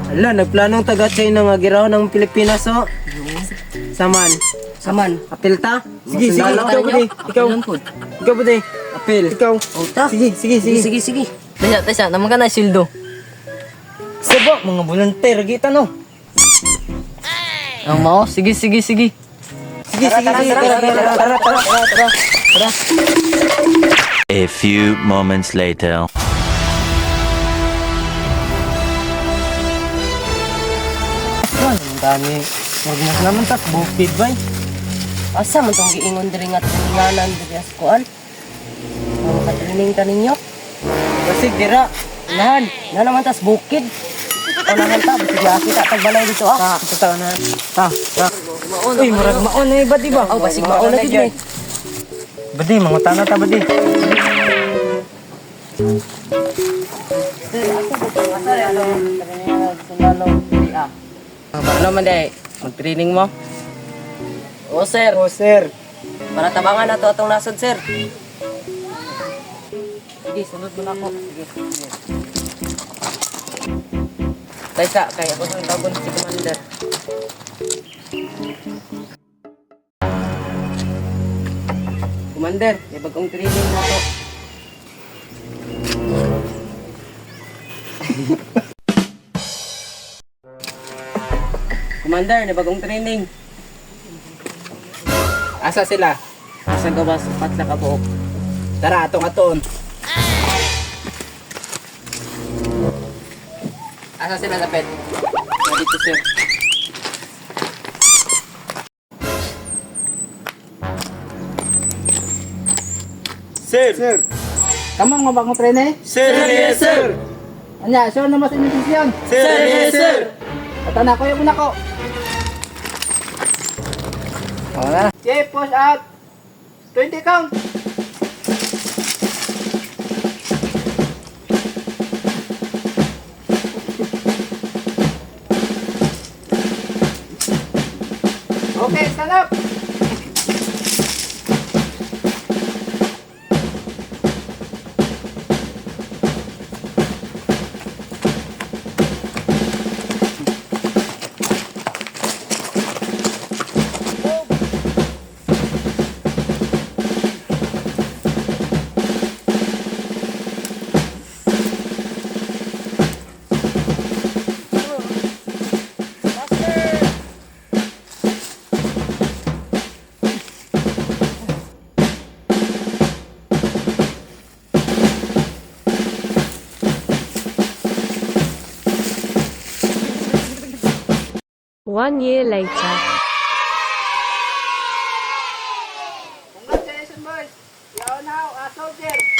Ala, nagplanong taga-China nga giraw ng Pilipinas oh. Saman. Saman. Apil ta? Sige, sige, Masundalo. ikaw bude. Ikaw. Apilan po. Ikaw bude. Apil. Ikaw. O ta. Sige, sige, Sige, sige. sige, sige. Tasya, naman ka na sildo. Sabo, mga volunteer, kita no. Ang mao, sige, sige, sige. Sige, sige, sige. Tara. A few moments later. Ang dami. Magmas naman tas bukid bay. Asa man tong giingon diri nga tinganan diri as kuan? Ang katrining ka ninyo? Kasi dira. Nahan, na naman tas bukid. O nahan ta, bisig nakita tag balay dito ah. Ito taon na. Uy, murag maon na iba, di ba? Aw, basig mauna gid ni. Badi, mga tanah ta, badi. Sir, ako dito nga sir, ano sundalo diri ah. Ano man day, mag-training mo? O sir, Oh, sir. para tabangan na to atong nasod sir. Sige, sunod mo na ako. Sige, sige. Taysa, kaya ako sa tagon si Commander. Commander, may bagong training na to. Commander, may bagong training. Asa sila? Asa gawas, patla ka buok. Tara, atong aton. Asa sila lapet? Dito sir. Sir. Sir. Kamang mabagong trene? Sir, yes, sir. Anya, sure na mas inisisyon. Sir, yes, sir. Ata na ko, yung una ko. Wala. Okay, push out. 20 count. Okay, stand up. One year later. Congratulations, boys. You are now a soldier.